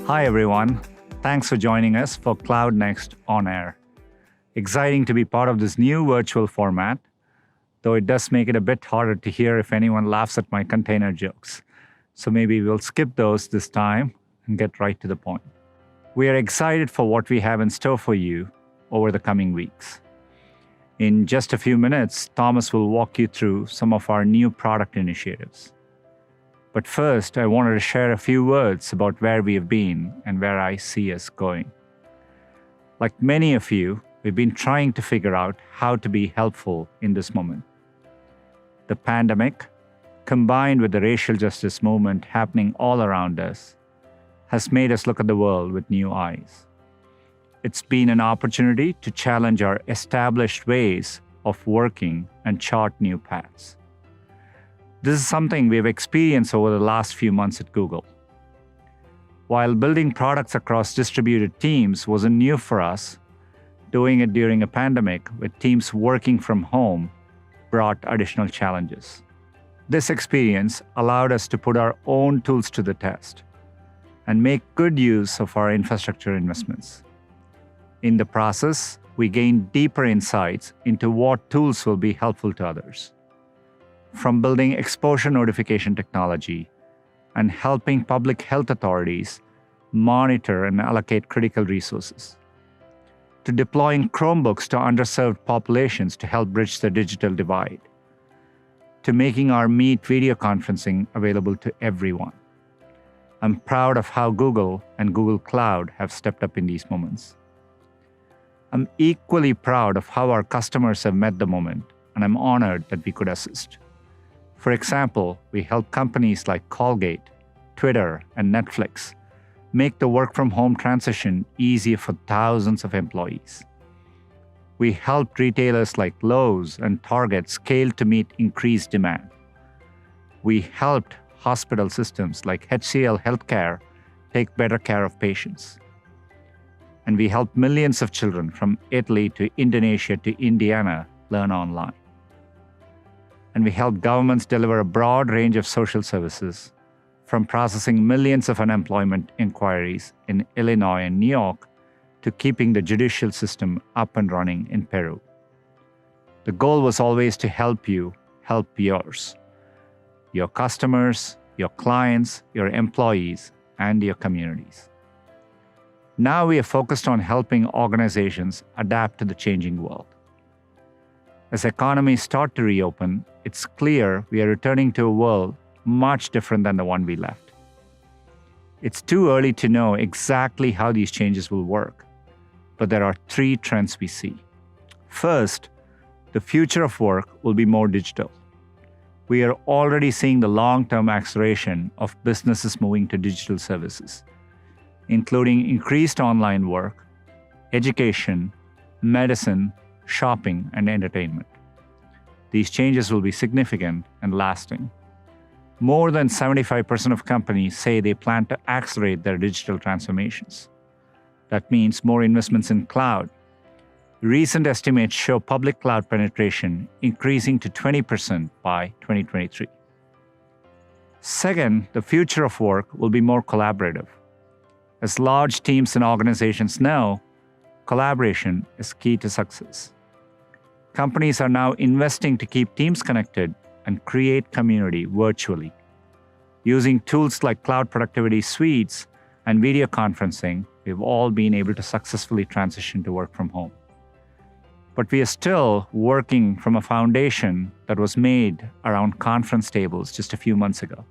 Hi, everyone. Thanks for joining us for Cloud Next On Air. Exciting to be part of this new virtual format, though it does make it a bit harder to hear if anyone laughs at my container jokes. So maybe we'll skip those this time and get right to the point. We are excited for what we have in store for you over the coming weeks. In just a few minutes, Thomas will walk you through some of our new product initiatives. But first, I wanted to share a few words about where we have been and where I see us going. Like many of you, we've been trying to figure out how to be helpful in this moment. The pandemic, combined with the racial justice movement happening all around us, has made us look at the world with new eyes. It's been an opportunity to challenge our established ways of working and chart new paths. This is something we have experienced over the last few months at Google. While building products across distributed teams wasn't new for us, doing it during a pandemic with teams working from home brought additional challenges. This experience allowed us to put our own tools to the test and make good use of our infrastructure investments. In the process, we gained deeper insights into what tools will be helpful to others. From building exposure notification technology and helping public health authorities monitor and allocate critical resources, to deploying Chromebooks to underserved populations to help bridge the digital divide, to making our Meet video conferencing available to everyone. I'm proud of how Google and Google Cloud have stepped up in these moments. I'm equally proud of how our customers have met the moment, and I'm honored that we could assist. For example, we help companies like Colgate, Twitter, and Netflix make the work-from-home transition easier for thousands of employees. We helped retailers like Lowe's and Target scale to meet increased demand. We helped hospital systems like HCL Healthcare take better care of patients. And we helped millions of children from Italy to Indonesia to Indiana learn online. And we help governments deliver a broad range of social services, from processing millions of unemployment inquiries in Illinois and New York to keeping the judicial system up and running in Peru. The goal was always to help you help yours, your customers, your clients, your employees, and your communities. Now we are focused on helping organizations adapt to the changing world. As economies start to reopen, it's clear we are returning to a world much different than the one we left. It's too early to know exactly how these changes will work, but there are three trends we see. First, the future of work will be more digital. We are already seeing the long-term acceleration of businesses moving to digital services, including increased online work, education, medicine, shopping, and entertainment. These changes will be significant and lasting. More than 75% of companies say they plan to accelerate their digital transformations. That means more investments in cloud. Recent estimates show public cloud penetration increasing to 20% by 2023. Second, the future of work will be more collaborative. As large teams and organizations know, collaboration is key to success. Companies are now investing to keep teams connected and create community virtually. Using tools like cloud productivity suites and video conferencing, we've all been able to successfully transition to work from home. But we are still working from a foundation that was made around conference tables just a few months ago.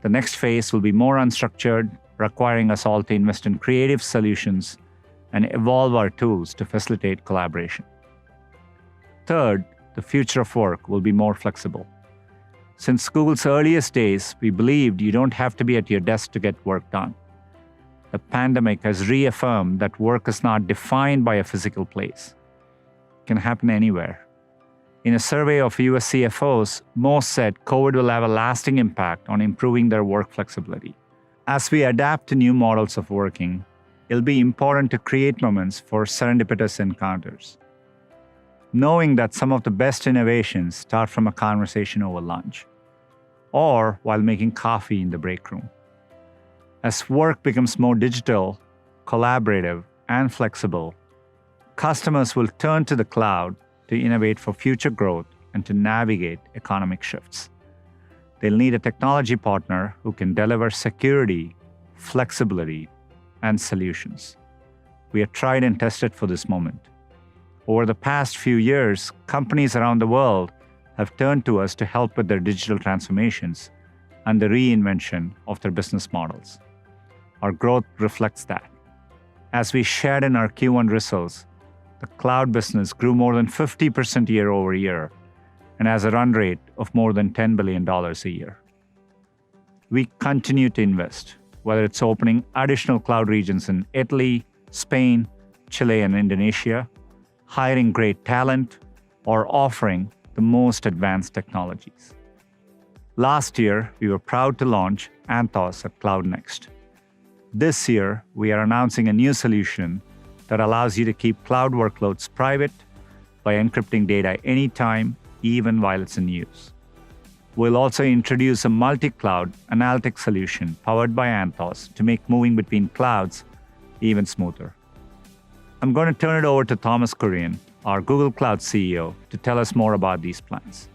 The next phase will be more unstructured, requiring us all to invest in creative solutions and evolve our tools to facilitate collaboration. Third, the future of work will be more flexible. Since Google's earliest days, we believed you don't have to be at your desk to get work done. The pandemic has reaffirmed that work is not defined by a physical place. It can happen anywhere. In a survey of US CFOs, most said COVID will have a lasting impact on improving their work flexibility. As we adapt to new models of working, it'll be important to create moments for serendipitous encounters. Knowing that some of the best innovations start from a conversation over lunch or while making coffee in the break room. As work becomes more digital, collaborative, and flexible, customers will turn to the cloud to innovate for future growth and to navigate economic shifts. They'll need a technology partner who can deliver security, flexibility, and solutions. We are tried and tested for this moment. Over the past few years, companies around the world have turned to us to help with their digital transformations and the reinvention of their business models. Our growth reflects that. As we shared in our Q1 results, the cloud business grew more than 50% year over year and has a run rate of more than $10 billion a year. We continue to invest, whether it's opening additional cloud regions in Italy, Spain, Chile, and Indonesia, hiring great talent, or offering the most advanced technologies. Last year, we were proud to launch Anthos at Cloud Next. This year, we are announcing a new solution that allows you to keep cloud workloads private by encrypting data anytime, even while it's in use. We'll also introduce a multi-cloud analytics solution powered by Anthos to make moving between clouds even smoother. I'm going to turn it over to Thomas Kurian, our Google Cloud CEO, to tell us more about these plans.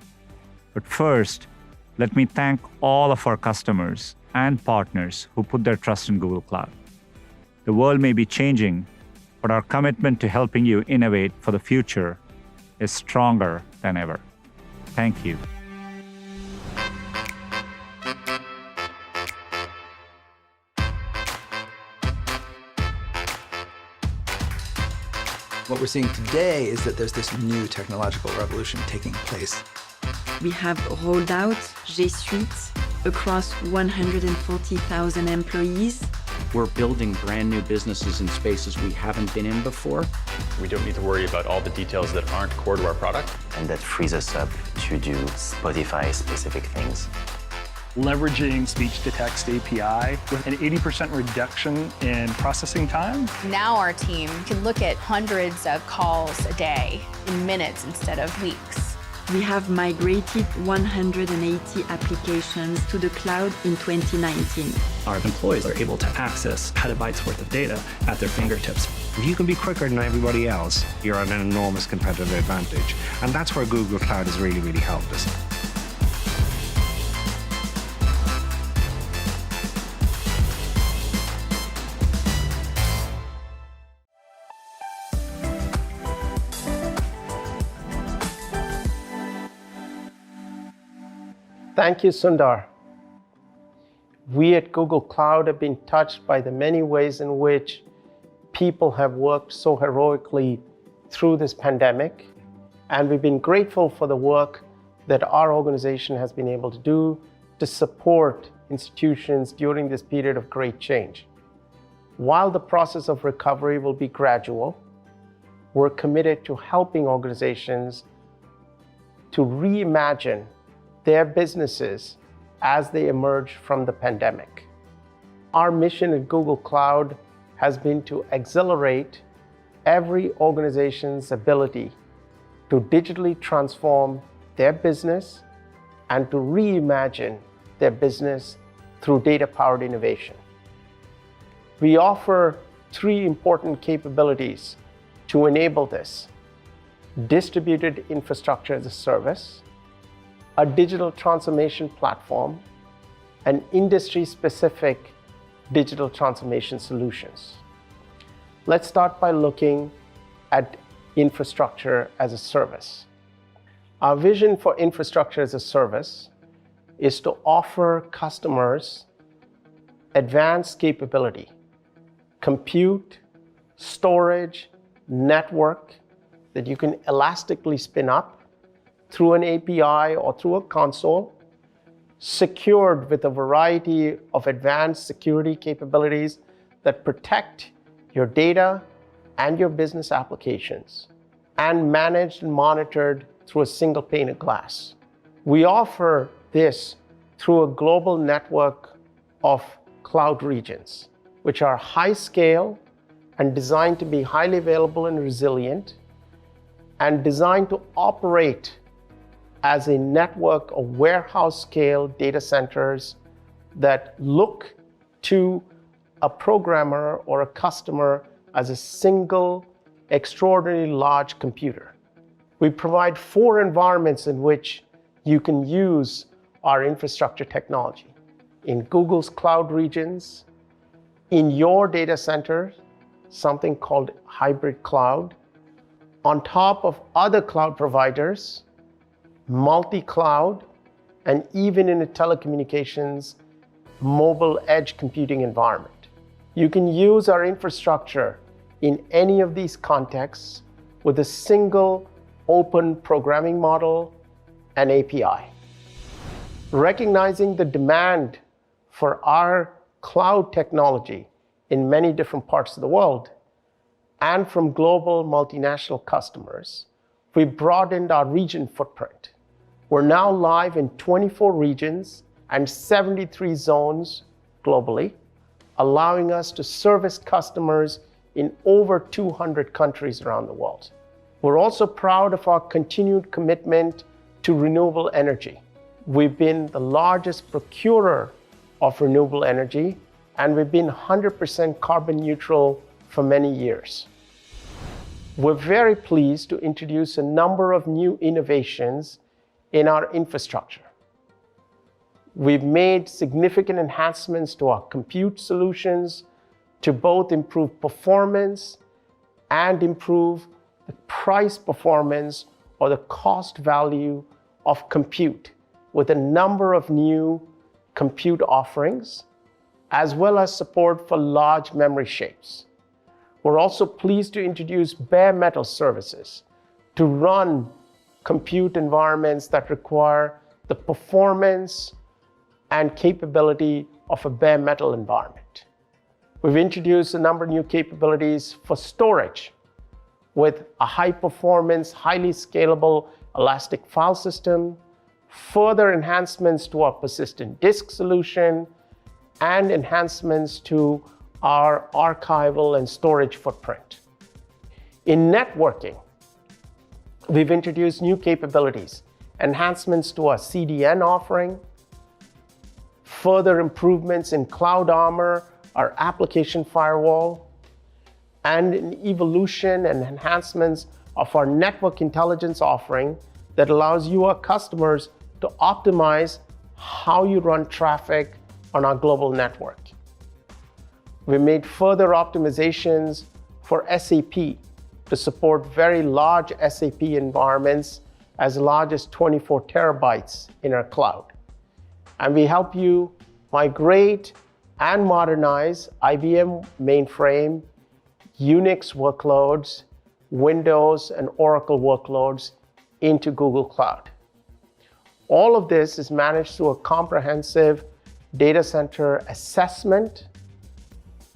But first, let me thank all of our customers and partners who put their trust in Google Cloud. The world may be changing, but our commitment to helping you innovate for the future is stronger than ever. Thank you. What we're seeing today is that there's this new technological revolution taking place. We have rolled out G Suite across 140,000 employees. We're building brand new businesses in spaces we haven't been in before. We don't need to worry about all the details that aren't core to our product. And that frees us up to do Spotify-specific things. Leveraging speech-to-text API with an 80% reduction in processing time. Now our team can look at hundreds of calls a day in minutes instead of weeks. We have migrated 180 applications to the cloud in 2019. Our employees are able to access petabytes worth of data at their fingertips. If you can be quicker than everybody else, you're at an enormous competitive advantage. And that's where Google Cloud has really, really helped us. Thank you, Sundar. We at Google Cloud have been touched by the many ways in which people have worked so heroically through this pandemic, and we've been grateful for the work that our organization has been able to do to support institutions during this period of great change. While the process of recovery will be gradual, we're committed to helping organizations to reimagine their businesses as they emerge from the pandemic. Our mission at Google Cloud has been to accelerate every organization's ability to digitally transform their business and to reimagine their business through data-powered innovation. We offer three important capabilities to enable this: distributed infrastructure as a service, a digital transformation platform, and industry-specific digital transformation solutions. Let's start by looking at infrastructure as a service. Our vision for infrastructure as a service is to offer customers advanced capability, compute, storage, network that you can elastically spin up through an API or through a console, secured with a variety of advanced security capabilities that protect your data and your business applications, and managed and monitored through a single pane of glass. We offer this through a global network of cloud regions, which are high scale and designed to be highly available and resilient, and designed to operate as a network of warehouse scale data centers that look to a programmer or a customer as a single, extraordinarily large computer. We provide 4 environments in which you can use our infrastructure technology. In Google's cloud regions, in your data center, something called hybrid cloud, on top of other cloud providers, multi-cloud, and even in a telecommunications mobile edge computing environment. You can use our infrastructure in any of these contexts with a single open programming model and API. Recognizing the demand for our cloud technology in many different parts of the world and from global multinational customers, we broadened our region footprint. We're now live in 24 regions and 73 zones globally, allowing us to service customers in over 200 countries around the world. We're also proud of our continued commitment to renewable energy. We've been the largest procurer of renewable energy, and we've been 100% carbon neutral for many years. We're very pleased to introduce a number of new innovations in our infrastructure. We've made significant enhancements to our compute solutions to both improve performance and improve the price performance or the cost value of compute with a number of new compute offerings, as well as support for large memory shapes. We're also pleased to introduce bare metal services to run compute environments that require the performance and capability of a bare metal environment. We've introduced a number of new capabilities for storage with a high performance, highly scalable elastic file system, further enhancements to our persistent disk solution, and enhancements to our archival and storage footprint. In networking, we've introduced new capabilities, enhancements to our CDN offering, further improvements in Cloud Armor, our application firewall, and an evolution and enhancements of our network intelligence offering that allows you, our customers, to optimize how you run traffic on our global network. We made further optimizations for SAP to support very large SAP environments as large as 24 terabytes in our cloud. And we help you migrate and modernize IBM mainframe, Unix workloads, Windows and Oracle workloads into Google Cloud. All of this is managed through a comprehensive data center assessment,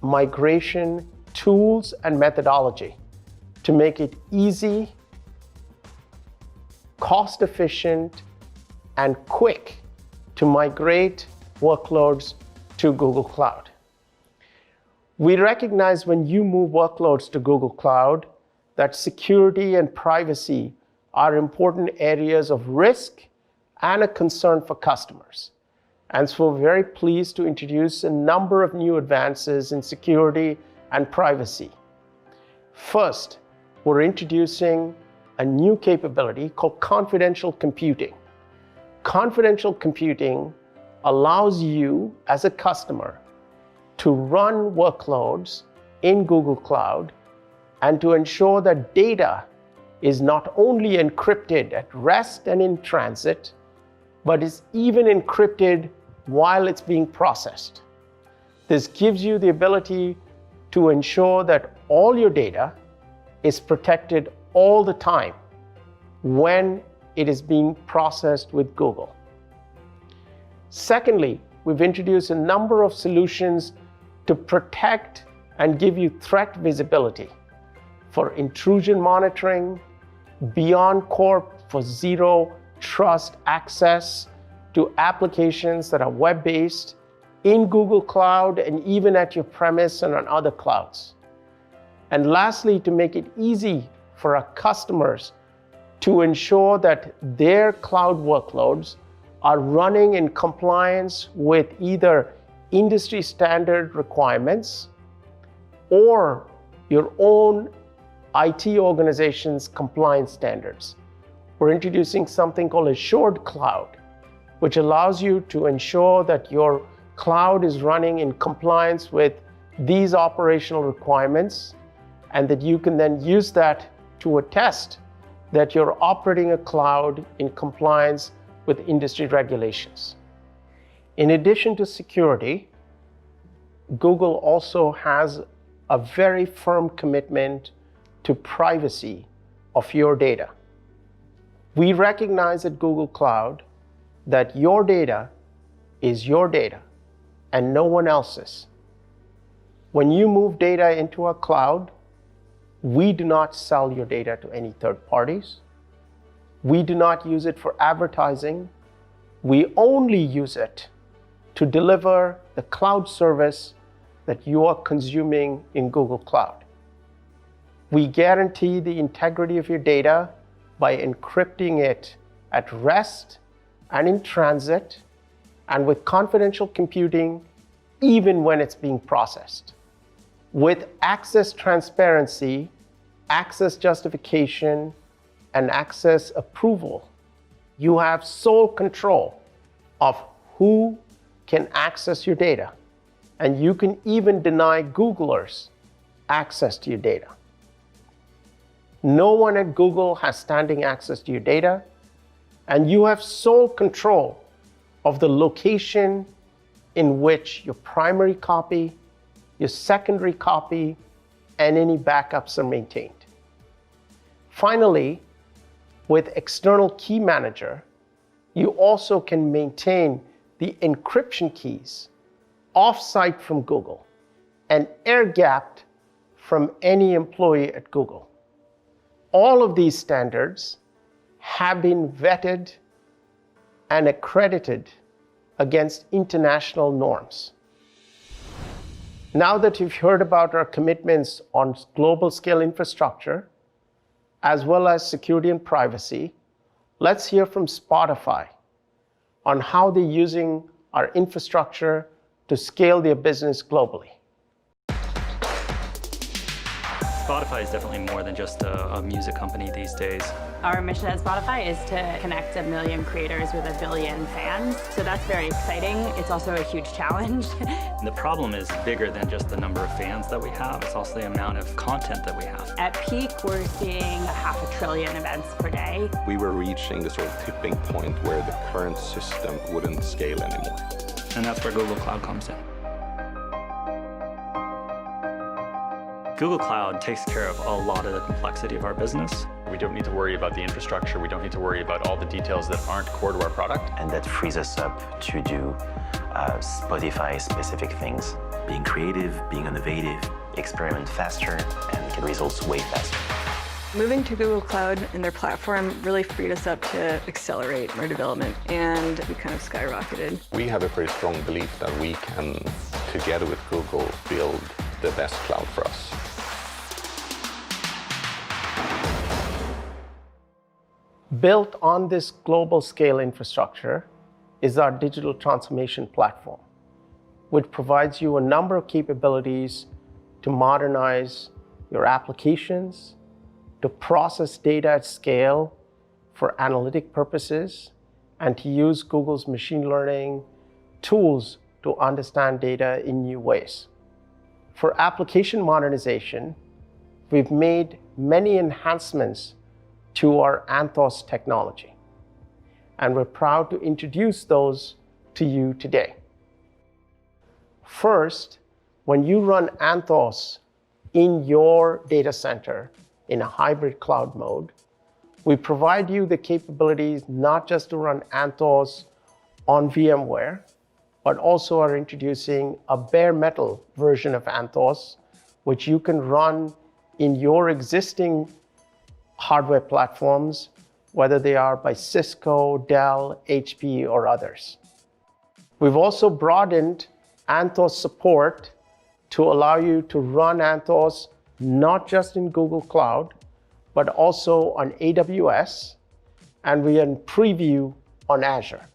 migration tools, and methodology to make it easy, cost-efficient, and quick to migrate workloads to Google Cloud. We recognize when you move workloads to Google Cloud that security and privacy are important areas of risk and a concern for customers. And so we're very pleased to introduce a number of new advances in security and privacy. First, we're introducing a new capability called confidential computing. Confidential computing allows you as a customer to run workloads in Google Cloud and to ensure that data is not only encrypted at rest and in transit, but is even encrypted while it's being processed. This gives you the ability to ensure that all your data is protected all the time when it is being processed with Google. Secondly, we've introduced a number of solutions to protect and give you threat visibility for intrusion monitoring, Beyond Corp for zero trust access to applications that are web-based in Google Cloud and even at your premise and on other clouds. And lastly, to make it easy for our customers to ensure that their cloud workloads are running in compliance with either industry standard requirements or your own IT organization's compliance standards. We're introducing something called Assured Cloud, which allows you to ensure that your cloud is running in compliance with these operational requirements, and that you can then use that to attest that you're operating a cloud in compliance with industry regulations. In addition to security, Google also has a very firm commitment to privacy of your data. We recognize at Google Cloud that your data is your data and no one else's. When you move data into our cloud, we do not sell your data to any third parties. We do not use it for advertising. We only use it to deliver the cloud service that you are consuming in Google Cloud. We guarantee the integrity of your data by encrypting it at rest and in transit and with confidential computing, even when it's being processed. With access transparency, access justification, and access approval, you have sole control of who can access your data. And you can even deny Googlers access to your data. No one at Google has standing access to your data, and you have sole control of the location in which your primary copy, your secondary copy, and any backups are maintained. Finally, with External Key Manager, you also can maintain the encryption keys off-site from Google and air-gapped from any employee at Google. All of these standards have been vetted and accredited against international norms. Now that you've heard about our commitments on global scale infrastructure, as well as security and privacy, let's hear from Spotify on how they're using our infrastructure to scale their business globally. Spotify is definitely more than just a music company these days. Our mission at Spotify is to connect 1 million creators with 1 billion fans. So that's very exciting. It's also a huge challenge. The problem is bigger than just the number of fans that we have. It's also the amount of content that we have. At peak, we're seeing 500 billion events per day. We were reaching the sort of tipping point where the current system wouldn't scale anymore. And that's where Google Cloud comes in. Google Cloud takes care of a lot of the complexity of our business. We don't need to worry about the infrastructure. We don't need to worry about all the details that aren't core to our product. And that frees us up to do Spotify-specific things. Being creative, being innovative, experiment faster, and get results way faster. Moving to Google Cloud and their platform really freed us up to accelerate our development, and we kind of skyrocketed. We have a pretty strong belief that we can, together with Google, build the best cloud for us. Built on this global scale infrastructure is our digital transformation platform, which provides you a number of capabilities to modernize your applications, to process data at scale for analytic purposes, and to use Google's machine learning tools to understand data in new ways. For application modernization, we've made many enhancements to our Anthos technology, and we're proud to introduce those to you today. First, when you run Anthos in your data center in a hybrid cloud mode, we provide you the capabilities not just to run Anthos on VMware, but also are introducing a bare metal version of Anthos, which you can run in your existing hardware platforms, whether they are by Cisco, Dell, HP, or others. We've also broadened Anthos support to allow you to run Anthos not just in Google Cloud, but also on AWS, and we are in preview on Azure.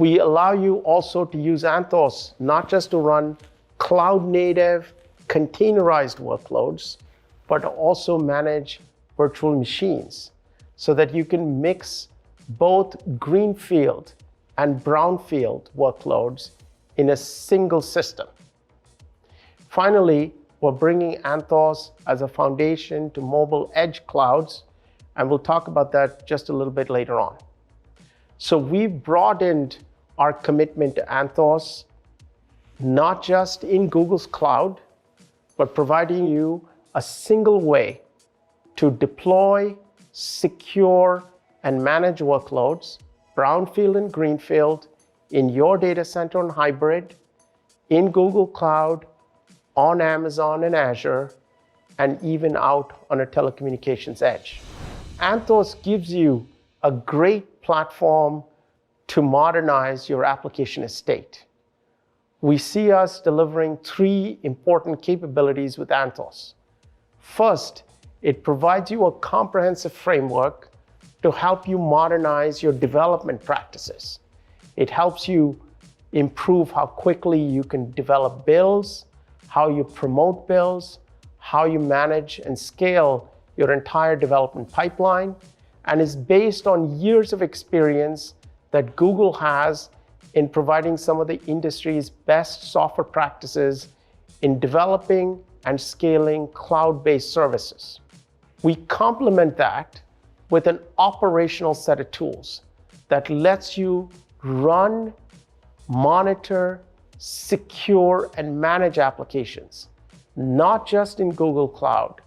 We allow you also to use Anthos not just to run cloud-native, containerized workloads, but also manage virtual machines so that you can mix both greenfield and brownfield workloads in a single system. Finally, we're bringing Anthos as a foundation to mobile edge clouds, and we'll talk about that just a little bit later on. So we've broadened our commitment to Anthos, not just in Google's cloud, but providing you a single way to deploy, secure, and manage workloads, brownfield and greenfield, in your data center on hybrid, in Google Cloud, on Amazon and Azure, and even out on a telecommunications edge. Anthos gives you a great platform to modernize your application estate. We see us delivering 3 important capabilities with Anthos. First, it provides you a comprehensive framework to help you modernize your development practices. It helps you improve how quickly you can develop builds, how you promote builds, how you manage and scale your entire development pipeline, and is based on years of experience that Google has in providing some of the industry's best software practices in developing and scaling cloud-based services. We complement that with an operational set of tools that lets you run, monitor, secure, and manage applications, not just in Google Cloud,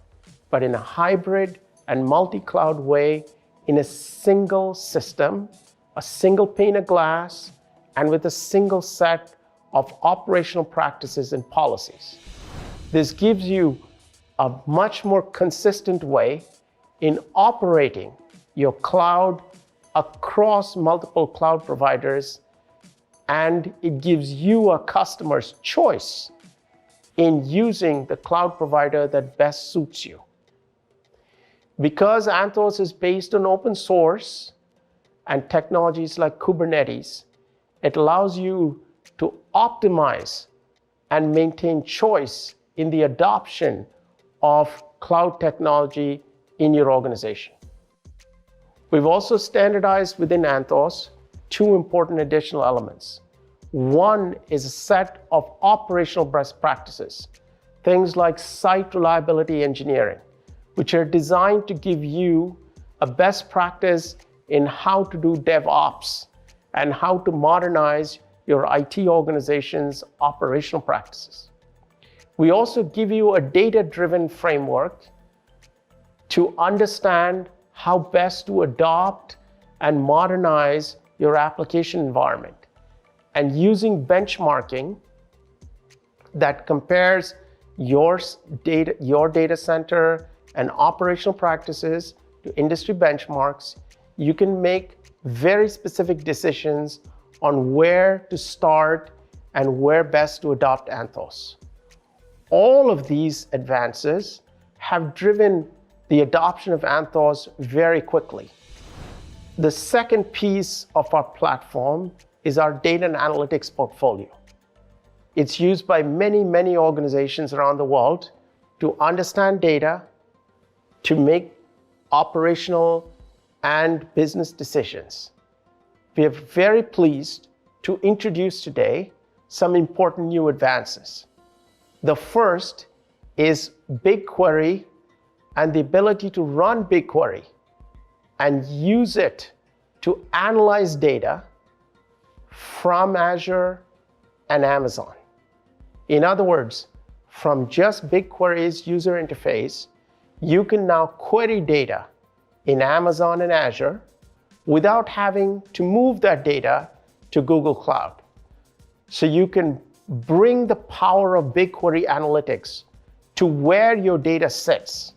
but in a hybrid and multi-cloud way in a single system, a single pane of glass, and with a single set of operational practices and policies. This gives you a much more consistent way in operating your cloud across multiple cloud providers, and it gives you a customer's choice in using the cloud provider that best suits you. Because Anthos is based on open source and technologies like Kubernetes, it allows you to optimize and maintain choice in the adoption of cloud technology in your organization. We've also standardized within Anthos 2 important additional elements. One is a set of operational best practices, things like site reliability engineering, which are designed to give you a best practice in how to do DevOps and how to modernize your IT organization's operational practices. We also give you a data-driven framework to understand how best to adopt and modernize your application environment. And using benchmarking that compares your data center and operational practices to industry benchmarks, you can make very specific decisions on where to start and where best to adopt Anthos. All of these advances have driven the adoption of Anthos very quickly. The second piece of our platform is our data and analytics portfolio. It's used by many, many organizations around the world to understand data, to make operational and business decisions. We are very pleased to introduce today some important new advances. The first is BigQuery and the ability to run BigQuery and use it to analyze data from Azure and Amazon. In other words, from just BigQuery's user interface, you can now query data in Amazon and Azure without having to move that data to Google Cloud. So you can bring the power of BigQuery analytics to where your data sits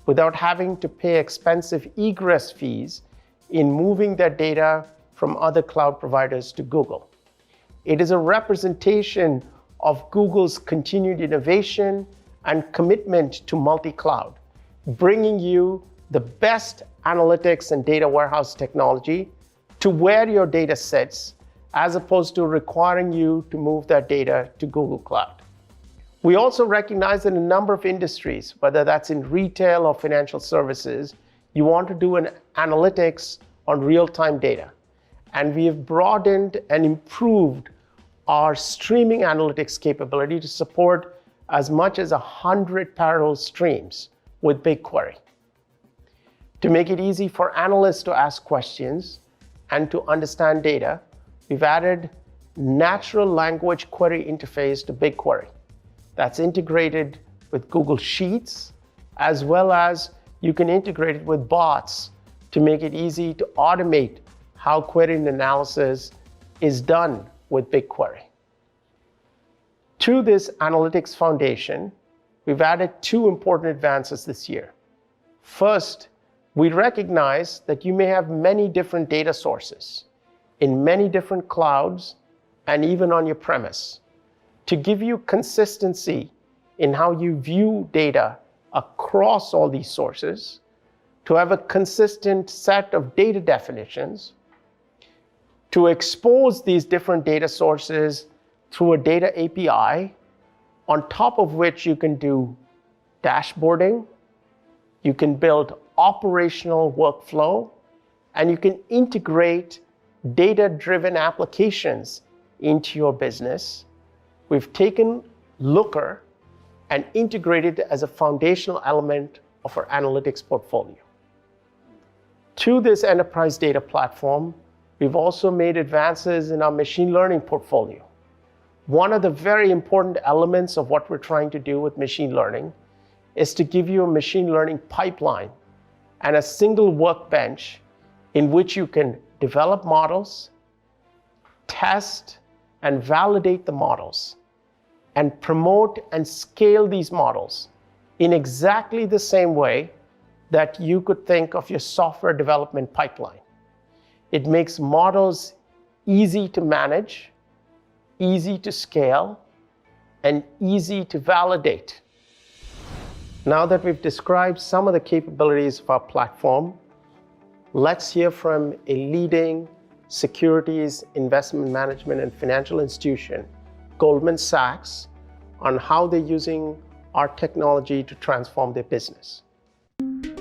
without having to pay expensive egress fees in moving that data from other cloud providers to Google. It is a representation of Google's continued innovation and commitment to multi-cloud, bringing you the best analytics and data warehouse technology to where your data sits as opposed to requiring you to move that data to Google Cloud. We also recognize that in a number of industries, whether that's in retail or financial services, you want to do an analytics on real-time data. And we have broadened and improved our streaming analytics capability to support as much as 100 parallel streams with BigQuery. To make it easy for analysts to ask questions and to understand data, we've added natural language query interface to BigQuery. That's integrated with Google Sheets, as well as you can integrate it with bots to make it easy to automate how query analysis is done with BigQuery. To this analytics foundation, we've added two important advances this year. First, we recognize that you may have many different data sources in many different clouds and even on your premise. To give you consistency in how you view data across all these sources, to have a consistent set of data definitions, to expose these different data sources through a data API, on top of which you can do dashboarding, you can build operational workflow, and you can integrate data-driven applications into your business. We've taken Looker and integrated it as a foundational element of our analytics portfolio. To this enterprise data platform, we've also made advances in our machine learning portfolio. One of the very important elements of what we're trying to do with machine learning is to give you a machine learning pipeline and a single workbench in which you can develop models, test and validate the models, and promote and scale these models in exactly the same way that you could think of your software development pipeline. It makes models easy to manage, easy to scale, and easy to validate. Now that we've described some of the capabilities of our platform, let's hear from a leading securities, investment management, and financial institution, Goldman Sachs, on how they're using our technology to transform their business.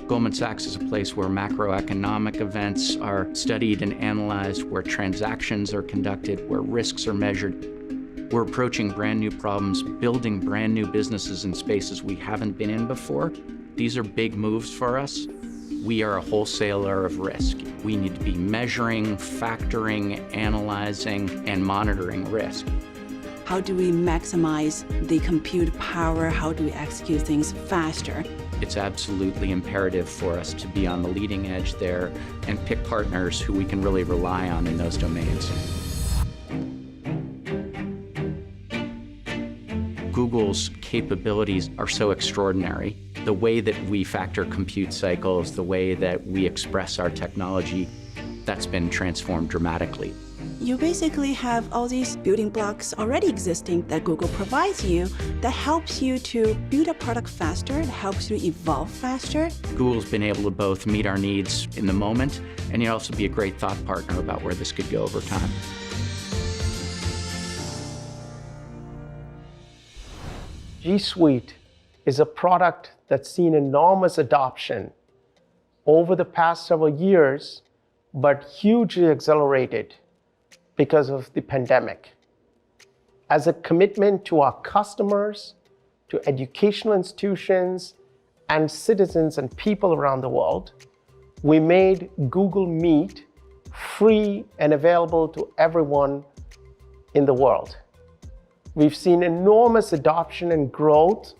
Goldman Sachs is a place where macroeconomic events are studied and analyzed, where transactions are conducted, where risks are measured. We're approaching brand new problems, building brand new businesses in spaces we haven't been in before. These are big moves for us. We are a wholesaler of risk. We need to be measuring, factoring, analyzing, and monitoring risk. How do we maximize the compute power? How do we execute things faster? It's absolutely imperative for us to be on the leading edge there and pick partners who we can really rely on in those domains. Google's capabilities are so extraordinary. The way that we factor compute cycles, the way that we express our technology, that's been transformed dramatically. You basically have all these building blocks already existing that Google provides you that helps you to build a product faster, that helps you evolve faster. Google's been able to both meet our needs in the moment and yet also be a great thought partner about where this could go over time. G Suite is a product that's seen enormous adoption over the past several years, but hugely accelerated because of the pandemic. As a commitment to our customers, to educational institutions, and citizens and people around the world, we made Google Meet free and available to everyone in the world. We've seen enormous adoption and growth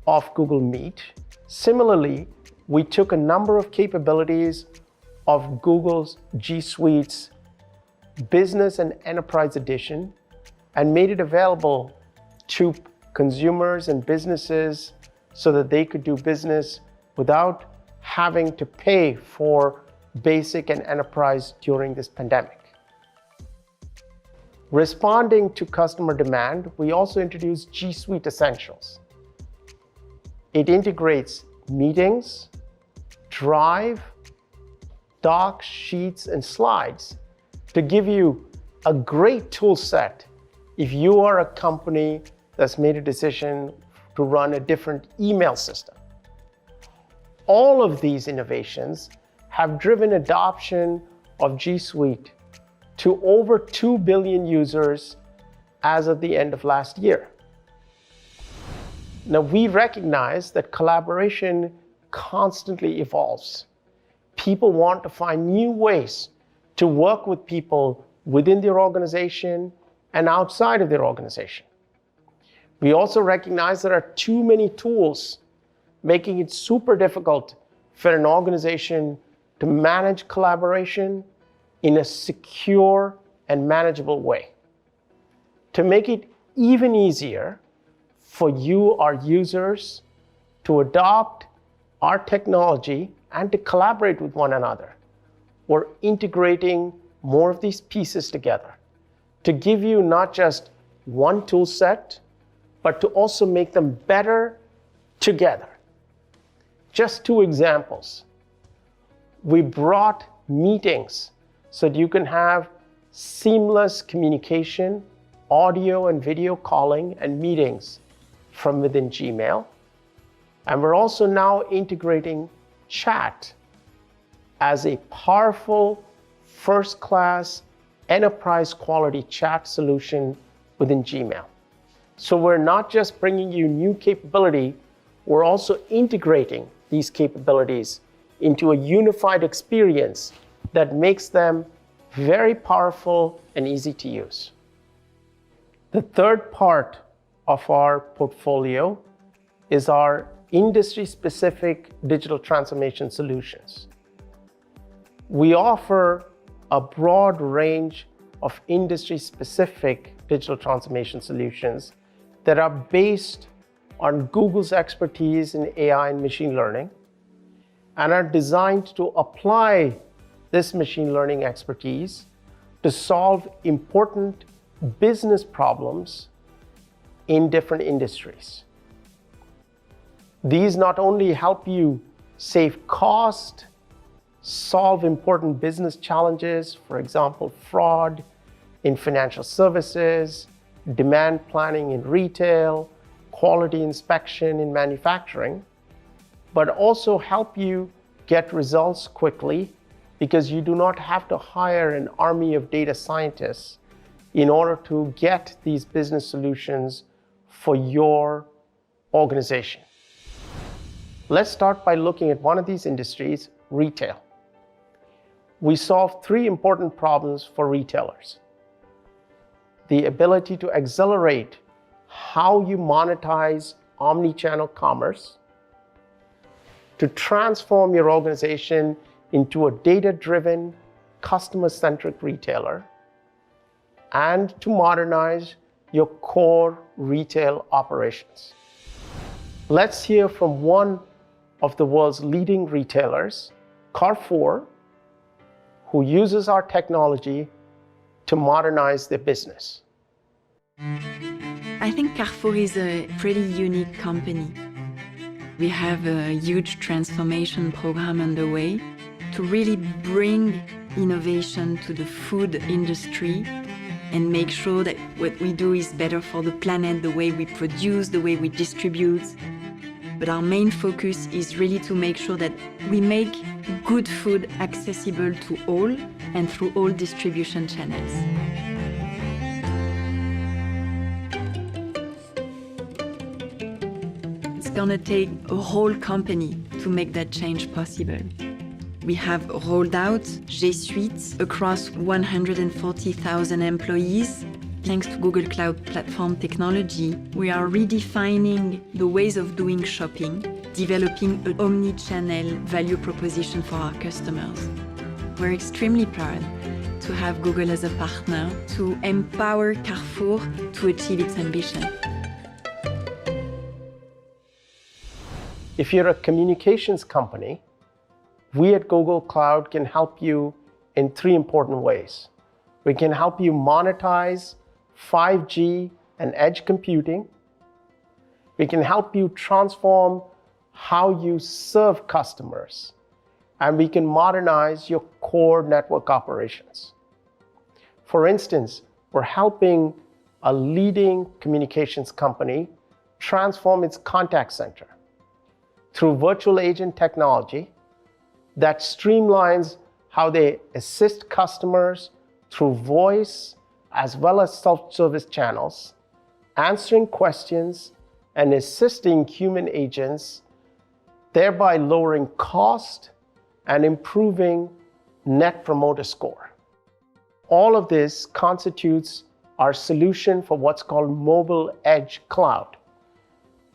of Google Meet. Similarly, we took a number of capabilities of Google's G Suite's Business and Enterprise Edition and made it available to consumers and businesses so that they could do business without having to pay for basic and enterprise during this pandemic. Responding to customer demand, we also introduced G Suite Essentials. It integrates meetings, Drive, Docs, Sheets, and Slides to give you a great tool set if you are a company that's made a decision to run a different email system. All of these innovations have driven adoption of G Suite to over 2 billion users as of the end of last year. Now, we recognize that collaboration constantly evolves. People want to find new ways to work with people within their organization and outside of their organization. We also recognize there are too many tools, making it super difficult for an organization to manage collaboration in a secure and manageable way. To make it even easier for you, our users, to adopt our technology and to collaborate with one another, we're integrating more of these pieces together to give you not just one tool set, but to also make them better together. Just 2 examples. We brought meetings so that you can have seamless communication, audio and video calling and meetings from within Gmail. And we're also now integrating chat as a powerful, first-class, enterprise-quality chat solution within Gmail. So we're not just bringing you new capability, we're also integrating these capabilities into a unified experience that makes them very powerful and easy to use. The third part of our portfolio is our industry-specific digital transformation solutions. We offer a broad range of industry-specific digital transformation solutions that are based on Google's expertise in AI and machine learning and are designed to apply this machine learning expertise to solve important business problems in different industries. These not only help you save cost, solve important business challenges, for example, fraud in financial services, demand planning in retail, quality inspection in manufacturing, but also help you get results quickly because you do not have to hire an army of data scientists in order to get these business solutions for your organization. Let's start by looking at one of these industries, retail. We solve 3 important problems for retailers. The ability to accelerate how you monetize omni-channel commerce, to transform your organization into a data-driven, customer-centric retailer, and to modernize your core retail operations. Let's hear from one of the world's leading retailers, Carrefour, who uses our technology to modernize their business. I think Carrefour is a pretty unique company. We have a huge transformation program underway to really bring innovation to the food industry and make sure that what we do is better for the planet, the way we produce, the way we distribute. But our main focus is really to make sure that we make good food accessible to all and through all distribution channels. It's gonna take a whole company to make that change possible. We have rolled out G Suite across 140,000 employees. Thanks to Google Cloud Platform technology, we are redefining the ways of doing shopping, developing an omni-channel value proposition for our customers. We're extremely proud to have Google as a partner to empower Carrefour to achieve its ambition. If you're a communications company, we at Google Cloud can help you in 3 important ways. We can help you monetize 5G and edge computing. We can help you transform how you serve customers. And we can modernize your core network operations. For instance, we're helping a leading communications company transform its contact center through virtual agent technology that streamlines how they assist customers through voice as well as self-service channels, answering questions and assisting human agents, thereby lowering cost and improving Net Promoter Score. All of this constitutes our solution for what's called Mobile Edge Cloud.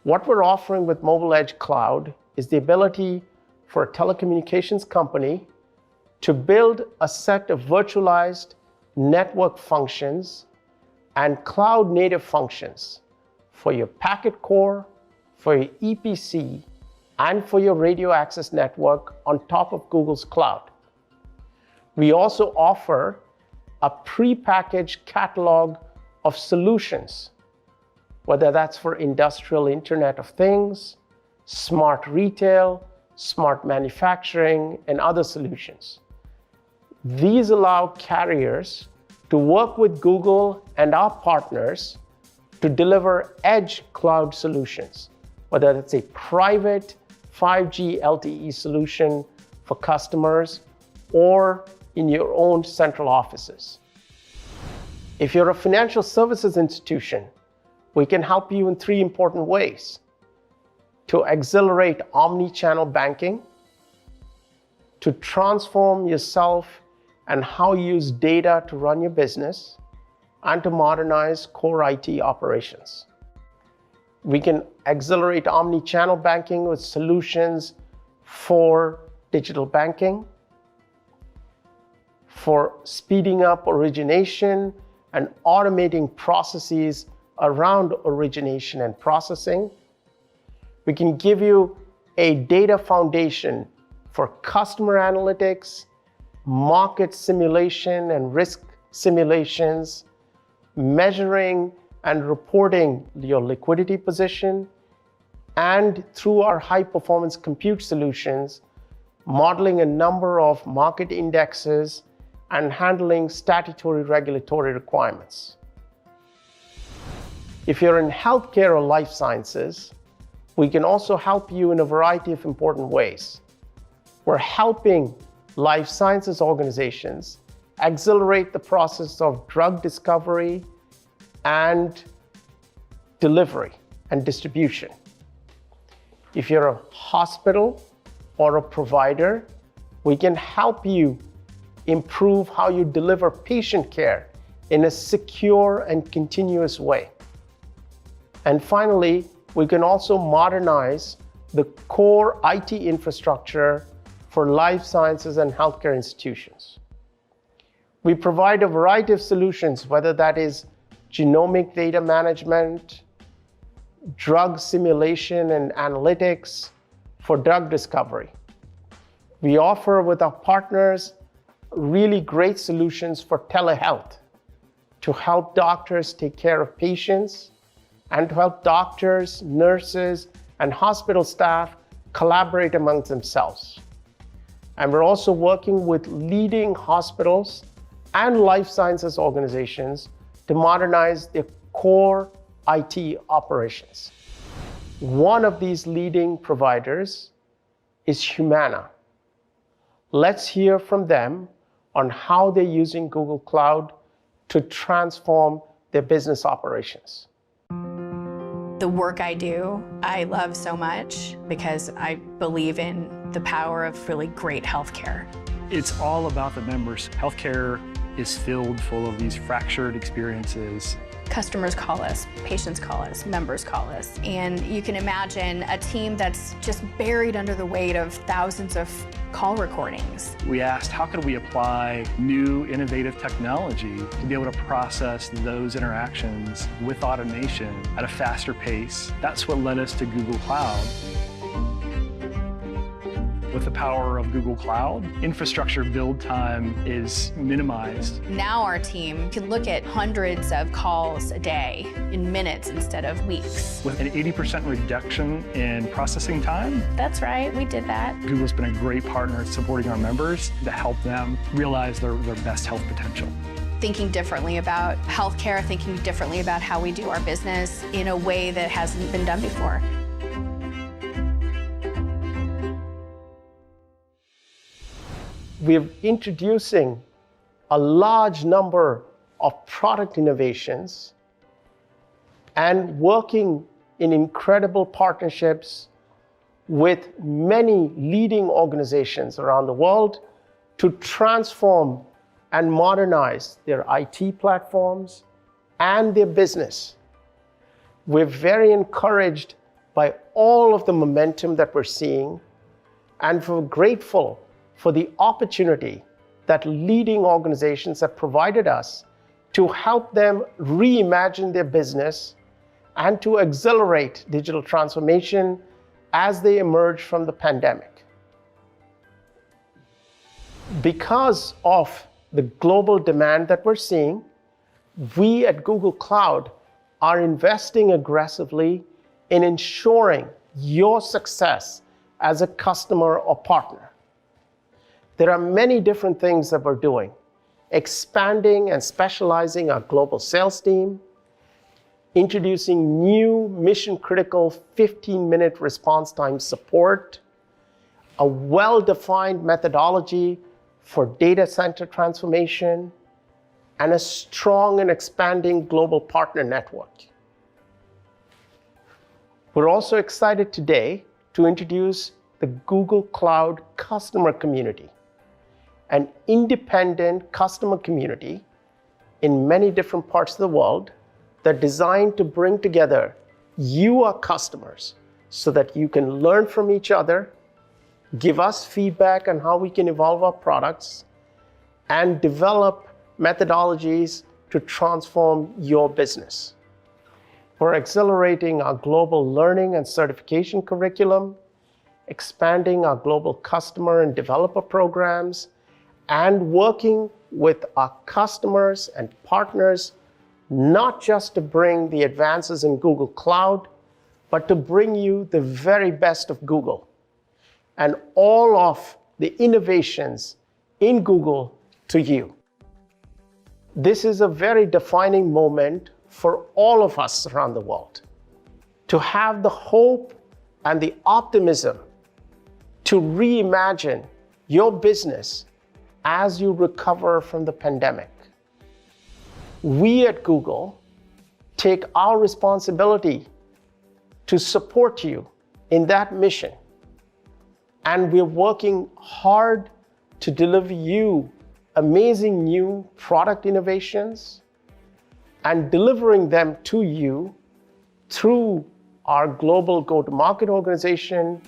What we're offering with Mobile Edge Cloud is the ability for a telecommunications company to build a set of virtualized network functions and cloud-native functions for your packet core, for your EPC, and for your radio access network on top of Google's cloud. We also offer a pre-packaged catalog of solutions, whether that's for industrial Internet of Things, smart retail, smart manufacturing, and other solutions. These allow carriers to work with Google and our partners to deliver edge cloud solutions, whether that's a private 5G LTE solution for customers or in your own central offices. If you're a financial services institution, we can help you in 3 important ways: to accelerate omni-channel banking, to transform yourself and how you use data to run your business, and to modernize core IT operations. We can accelerate omni-channel banking with solutions for digital banking, for speeding up origination and automating processes around origination and processing. We can give you a data foundation for customer analytics, market simulation and risk simulations, measuring and reporting your liquidity position, and through our high-performance compute solutions, modeling a number of market indexes and handling statutory regulatory requirements. If you're in healthcare or life sciences, we can also help you in a variety of important ways. We're helping life sciences organizations accelerate the process of drug discovery and delivery and distribution. If you're a hospital or a provider, we can help you improve how you deliver patient care in a secure and continuous way. And finally, we can also modernize the core IT infrastructure for life sciences and healthcare institutions. We provide a variety of solutions, whether that is genomic data management, drug simulation and analytics for drug discovery. We offer with our partners really great solutions for telehealth to help doctors take care of patients and to help doctors, nurses, and hospital staff collaborate amongst themselves. And we're also working with leading hospitals and life sciences organizations to modernize their core IT operations. One of these leading providers is Humana. Let's hear from them on how they're using Google Cloud to transform their business operations. The work I do, I love so much because I believe in the power of really great healthcare. It's all about the members. Healthcare is filled full of these fractured experiences. Customers call us, patients call us, members call us, and you can imagine a team that's just buried under the weight of thousands of call recordings. We asked, how could we apply new innovative technology to be able to process those interactions with automation at a faster pace? That's what led us to Google Cloud. With the power of Google Cloud, infrastructure build time is minimized. Now our team can look at hundreds of calls a day in minutes instead of weeks. With an 80% reduction in processing time. That's right, we did that. Google's been a great partner at supporting our members to help them realize their best health potential. thinking differently about healthcare, thinking differently about how we do our business in a way that hasn't been done before. We're introducing a large number of product innovations and working in incredible partnerships with many leading organizations around the world to transform and modernize their IT platforms and their business. We're very encouraged by all of the momentum that we're seeing, and we're grateful for the opportunity that leading organizations have provided us to help them reimagine their business and to accelerate digital transformation as they emerge from the pandemic. Because of the global demand that we're seeing, we at Google Cloud are investing aggressively in ensuring your success as a customer or partner. There are many different things that we're doing, expanding and specializing our global sales team, introducing new mission-critical 15-minute response time support, a well-defined methodology for data center transformation, and a strong and expanding global partner network. We're also excited today to introduce the Google Cloud Customer Community, an independent customer community in many different parts of the world that are designed to bring together you, our customers, so that you can learn from each other, give us feedback on how we can evolve our products, and develop methodologies to transform your business. We're accelerating our global learning and certification curriculum, expanding our global customer and developer programs, and working with our customers and partners, not just to bring the advances in Google Cloud, but to bring you the very best of Google and all of the innovations in Google to you. This is a very defining moment for all of us around the world, to have the hope and the optimism to reimagine your business as you recover from the pandemic. We at Google take our responsibility to support you in that mission, and we're working hard to deliver you amazing new product innovations and delivering them to you through our global go-to-market organization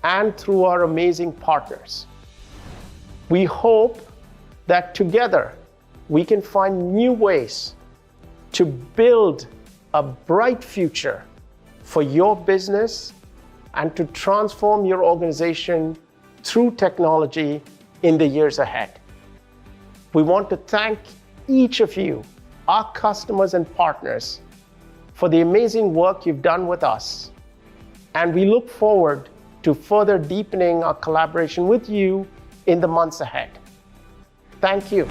and through our amazing partners. We hope that together we can find new ways to build a bright future for your business and to transform your organization through technology in the years ahead. We want to thank each of you, our customers and partners, for the amazing work you've done with us. And we look forward to further deepening our collaboration with you in the months ahead. Thank you.